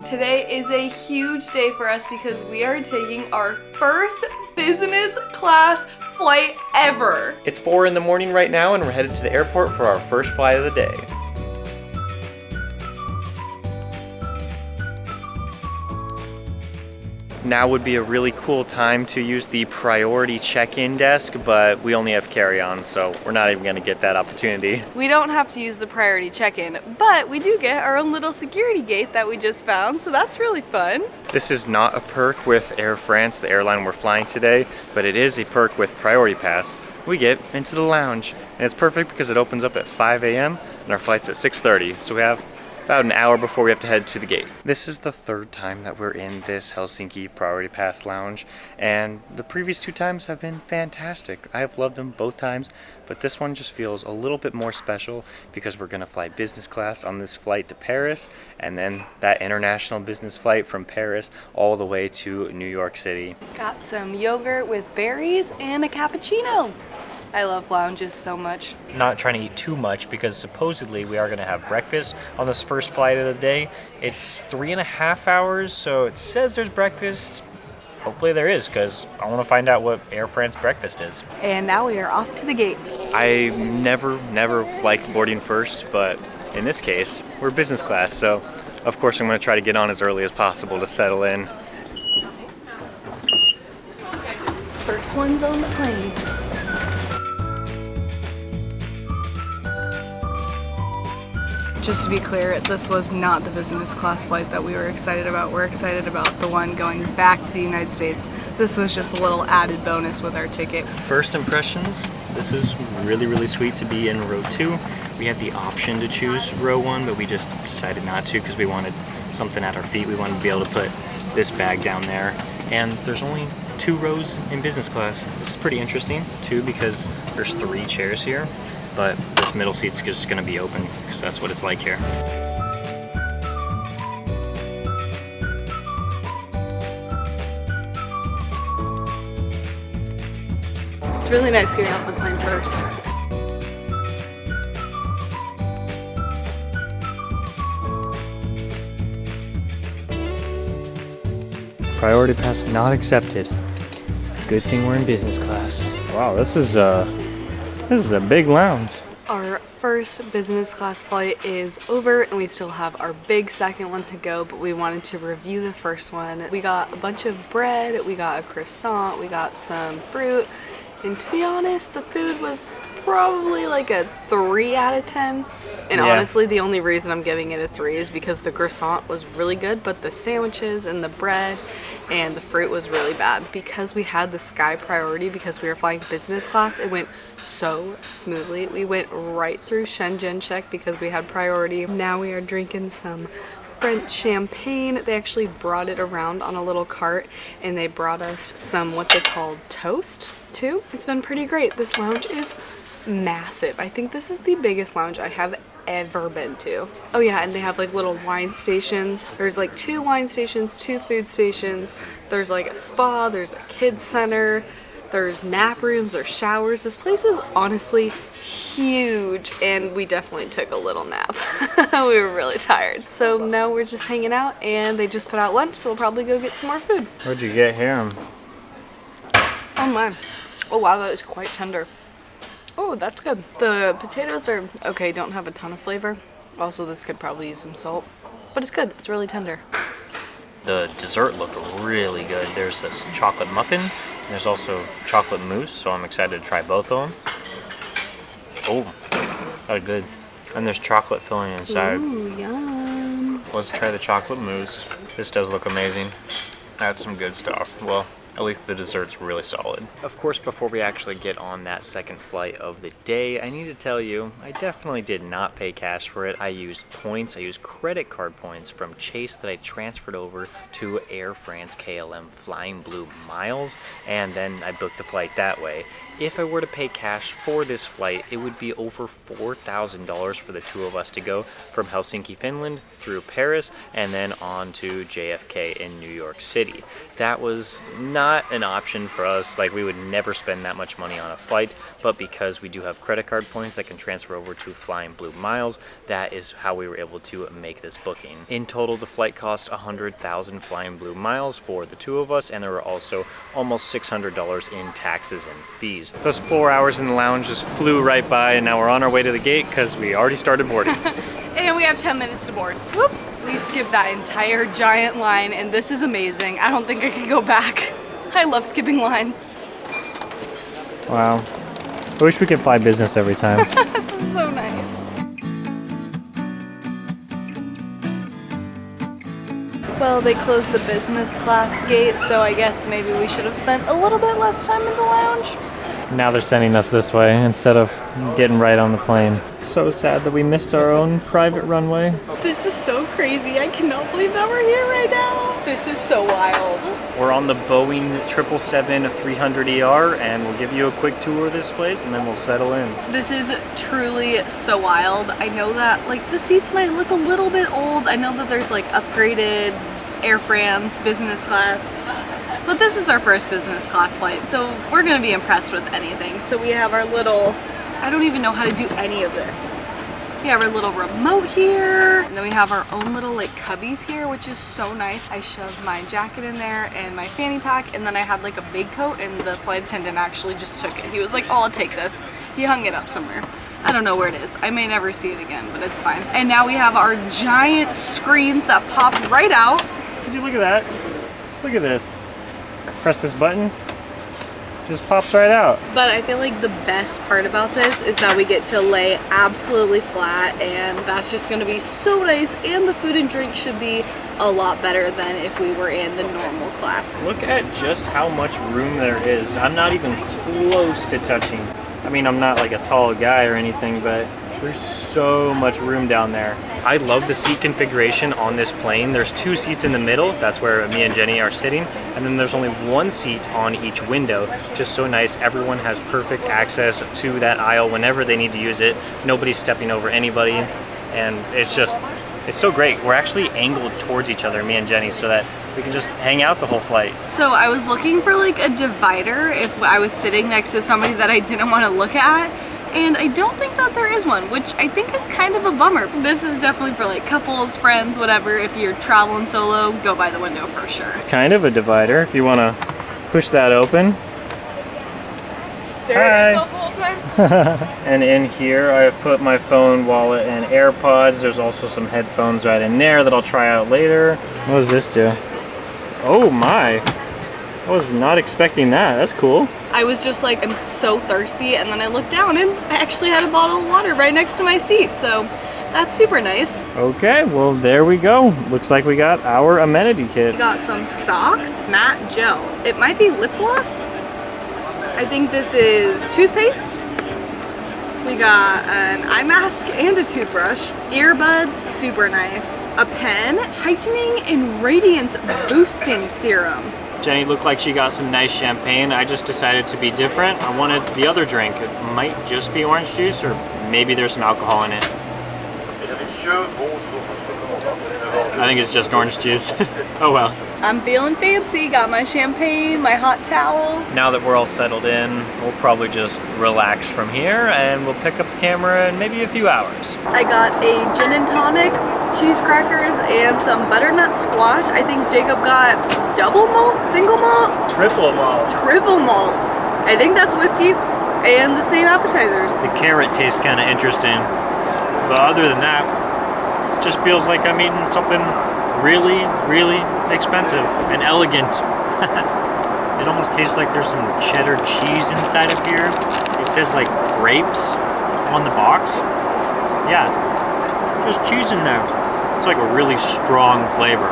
Today is a huge day for us because we are taking our first business class flight ever. It's 4 in the morning right now and we're headed to the airport for our first flight of the day. Now would be a really cool time to use the priority check-in desk, but we only have carry-on, so we're not even gonna get that opportunity. We don't have to use the priority check-in, but we do get our own little security gate that we just found, so that's really fun. This is not a perk with Air France, the airline we're flying today, but it is a perk with Priority Pass. We get into the lounge, and it's perfect because it opens up at 5 a.m. and our flight's at 6:30, so we have about an hour before we have to head to the gate. This is the third time that we're in this Helsinki Priority Pass lounge, and the previous 2 times have been fantastic. I have loved them both times, but this one just feels a little bit more special because we're gonna fly business class on this flight to Paris, and then that international business flight from Paris all the way to New York City. Got some yogurt with berries and a cappuccino. I love lounges so much. Not trying to eat too much because supposedly we are going to have breakfast on this first flight of the day. It's 3.5 hours, so it says there's breakfast. Hopefully there is, because I want to find out what Air France breakfast is. And now we are off to the gate. I never like boarding first, but in this case, we're business class, so of course I'm going to try to get on as early as possible to settle in. First one's on the plane. Just to be clear, this was not the business class flight that we were excited about. We're excited about the one going back to the United States. This was just a little added bonus with our ticket. First impressions, this is really sweet to be in row 2. We had the option to choose row 1, but we just decided not to because we wanted something at our feet. We wanted to be able to put this bag down there. And there's only 2 rows in business class. This is pretty interesting, too, because there's 3 chairs here. But this middle seat's just gonna be open because that's what it's like here. It's really nice getting off the plane first. Priority pass not accepted. Good thing we're in business class. Wow, this is a big lounge. Our first business class flight is over and we still have our big second one to go, but we wanted to review the first one. We got a bunch of bread, we got a croissant, we got some fruit, and to be honest, the food was probably like a 3 out of 10. And honestly, the only reason I'm giving it a 3 is because the croissant was really good, but the sandwiches and the bread and the fruit was really bad. Because we had the sky priority, because we were flying business class, it went so smoothly. We went right through Shenzhen check because we had priority. Now we are drinking some French champagne. They actually brought it around on a little cart, and they brought us some what they call toast too. It's been pretty great. This lounge is massive. I think this is the biggest lounge I have ever been to. Oh yeah, and they have like little wine stations. There's like 2 wine stations, 2 food stations. There's like a spa, there's a kids center, there's nap rooms, there's showers. This place is honestly huge, and we definitely took a little nap. We were really tired. So now we're just hanging out, and they just put out lunch, so we'll probably go get some more food. What'd you get here? Oh my. Oh wow, that is quite tender. Oh, that's good. The potatoes are okay, don't have a ton of flavor. Also, this could probably use some salt, but it's good. It's really tender. The dessert looked really good. There's this chocolate muffin, and there's also chocolate mousse, so I'm excited to try both of them. Oh, that's good. And there's chocolate filling inside. Ooh, yum. Let's try the chocolate mousse. This does look amazing. That's some good stuff. Well, at least the dessert's really solid. Of course, before we actually get on that second flight of the day, I need to tell you, I definitely did not pay cash for it. I used points, I used credit card points from Chase that I transferred over to Air France KLM Flying Blue Miles, and then I booked the flight that way. If I were to pay cash for this flight, it would be over $4,000 for the 2 of us to go from Helsinki, Finland through Paris and then on to JFK in New York City. That was not not an option for us. Like, we would never spend that much money on a flight, but because we do have credit card points that can transfer over to Flying Blue Miles, that is how we were able to make this booking. In total, the flight cost 100,000 Flying Blue Miles for the two of us, and there were also almost $600 in taxes and fees. Those 4 hours in the lounge just flew right by, and now we're on our way to the gate because we already started boarding. And we have 10 minutes to board. Whoops! We skipped that entire giant line, and this is amazing. I don't think I can go back. I love skipping lines. Wow. I wish we could fly business every time. This is so nice. Well, they closed the business class gate, so I guess maybe we should have spent a little bit less time in the lounge. Now they're sending us this way instead of getting right on the plane. It's so sad that we missed our own private runway. This is so crazy. I cannot believe that we're here right now. This is so wild. We're on the Boeing 777-300ER, and we'll give you a quick tour of this place and then we'll settle in. This is truly so wild. I know that like the seats might look a little bit old. I know that there's like upgraded Air France business class. But this is our first business class flight, so we're gonna be impressed with anything. So we have our little, I don't even know how to do any of this. We have our little remote here, and then we have our own little like cubbies here, which is so nice. I shoved my jacket in there and my fanny pack, and then I had like a big coat, and the flight attendant actually just took it. He was like, oh, I'll take this. He hung it up somewhere. I don't know where it is. I may never see it again, but it's fine. And now we have our giant screens that pop right out. Would you look at that? Look at this. Press this button, just pops right out. But I feel like the best part about this is that we get to lay absolutely flat, and that's just gonna be so nice, and the food and drink should be a lot better than if we were in the normal class. Look at just how much room there is. I'm not even close to touching. I mean, I'm not like a tall guy or anything, but there's so much room down there. I love the seat configuration on this plane. There's 2 seats in the middle, that's where me and Jenny are sitting, and then there's only 1 seat on each window. Just so nice, everyone has perfect access to that aisle whenever they need to use it. Nobody's stepping over anybody, and it's so great. We're actually angled towards each other, me and Jenny, so that we can just hang out the whole flight. So I was looking for like a divider if I was sitting next to somebody that I didn't want to look at. And I don't think that there is one, which I think is kind of a bummer. This is definitely for like couples, friends, whatever. If you're traveling solo, go by the window for sure. It's kind of a divider if you want to push that open. Stare at yourself the whole time. And in here I have put my phone, wallet, and AirPods. There's also some headphones right in there that I'll try out later. What does this do? Oh my! I was not expecting that. That's cool. I was just like, I'm so thirsty, and then I looked down and I actually had a bottle of water right next to my seat, so that's super nice. Okay, well there we go. Looks like we got our amenity kit. We got some socks, matte gel. It might be lip gloss. I think this is toothpaste. We got an eye mask and a toothbrush. Earbuds, super nice. A pen, tightening and radiance boosting serum. Jenny looked like she got some nice champagne. I just decided to be different. I wanted the other drink. It might just be orange juice, or maybe there's some alcohol in it. I think it's just orange juice. Oh well. I'm feeling fancy. Got my champagne, my hot towel. Now that we're all settled in, we'll probably just relax from here, and we'll pick up the camera in maybe a few hours. I got a gin and tonic, cheese crackers, and some butternut squash. I think Jacob got double malt, single malt? Triple malt. Triple malt. I think that's whiskey, and the same appetizers. The carrot tastes kind of interesting, but other than that, it just feels like I'm eating something really, really expensive and elegant. It almost tastes like there's some cheddar cheese inside of here. It says like grapes on the box. Yeah, just cheese in there. It's like a really strong flavor.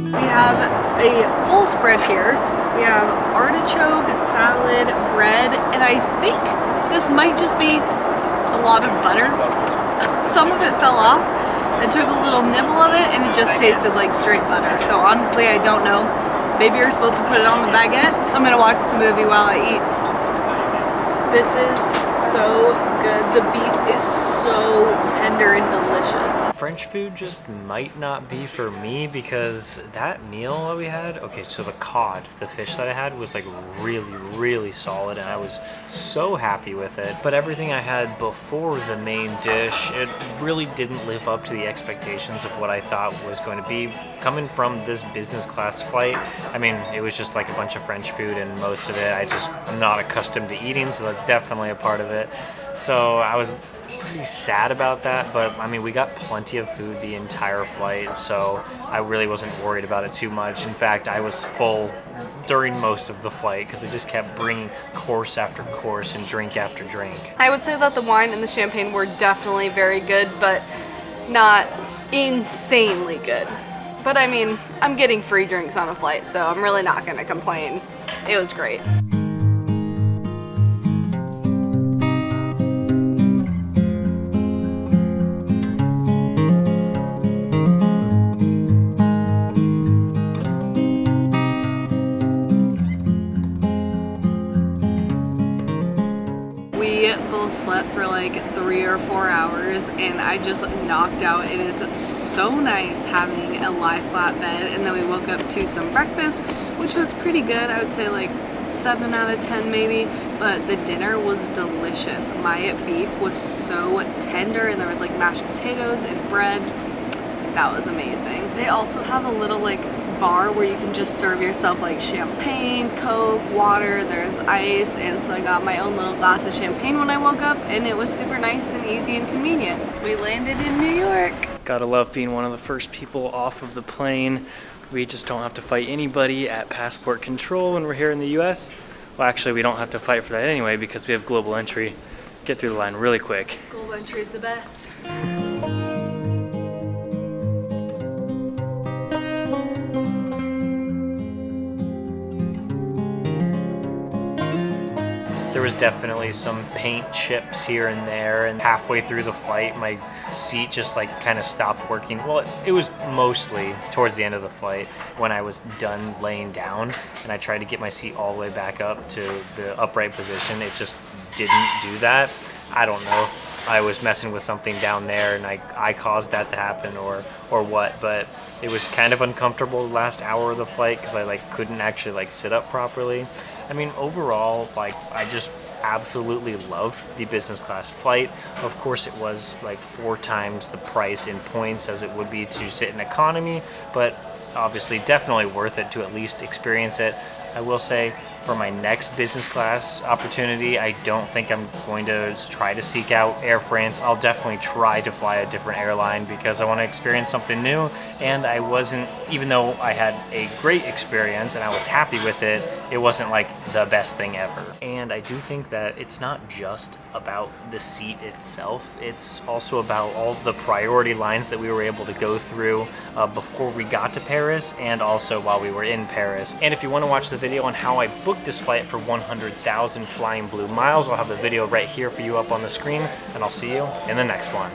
We have a full spread here. We have artichoke, salad, bread, and I think this might just be a lot of butter. Some of it fell off, I took a little nibble of it and it just tasted like straight butter. So honestly, I don't know. Maybe you're supposed to put it on the baguette. I'm gonna watch the movie while I eat. This is so good. The beef is so tender and delicious. French food just might not be for me because that meal that we had, okay, so the cod, the fish that I had was like really solid and I was so happy with it. But everything I had before the main dish, it really didn't live up to the expectations of what I thought was going to be. Coming from this business class flight, I mean, it was just like a bunch of French food and most of it I'm not accustomed to eating, so that's definitely a part of it. So I was pretty sad about that, but I mean, we got plenty of food the entire flight, so I really wasn't worried about it too much. In fact, I was full during most of the flight because they just kept bringing course after course and drink after drink. I would say that the wine and the champagne were definitely very good, but not insanely good. But I mean, I'm getting free drinks on a flight, so I'm really not gonna complain. It was great. We both slept for like 3 or 4 hours and I just knocked out. It is so nice having a lie flat bed, and then we woke up to some breakfast, which was pretty good. I would say like 7 out of 10 maybe, but the dinner was delicious. My beef was so tender and there was like mashed potatoes and bread. That was amazing. They also have a little like bar where you can just serve yourself like champagne, Coke, water, there's ice, and so I got my own little glass of champagne when I woke up and it was super nice and easy and convenient. We landed in New York. Gotta love being one of the first people off of the plane. We just don't have to fight anybody at passport control when we're here in the US. Well, actually, we don't have to fight for that anyway because we have global entry. Get through the line really quick. Global entry is the best. There was definitely some paint chips here and there, and halfway through the flight my seat just like kind of stopped working. Well, it was mostly towards the end of the flight when I was done laying down and I tried to get my seat all the way back up to the upright position. It just didn't do that. I don't know if I was messing with something down there and I caused that to happen or what, but it was kind of uncomfortable the last hour of the flight because I like couldn't actually like sit up properly. I mean, overall, like, I just absolutely loved the business class flight. Of course, it was like 4 times the price in points as it would be to sit in economy, but obviously definitely worth it to at least experience it. I will say, for my next business class opportunity, I don't think I'm going to try to seek out Air France. I'll definitely try to fly a different airline because I want to experience something new, and I wasn't, even though I had a great experience and I was happy with it, it wasn't like the best thing ever. And I do think that it's not just about the seat itself, it's also about all the priority lines that we were able to go through before we got to Paris and also while we were in Paris. And if you want to watch the video on how I booked this flight for 100,000 Flying Blue miles, I'll have the video right here for you up on the screen, and I'll see you in the next one.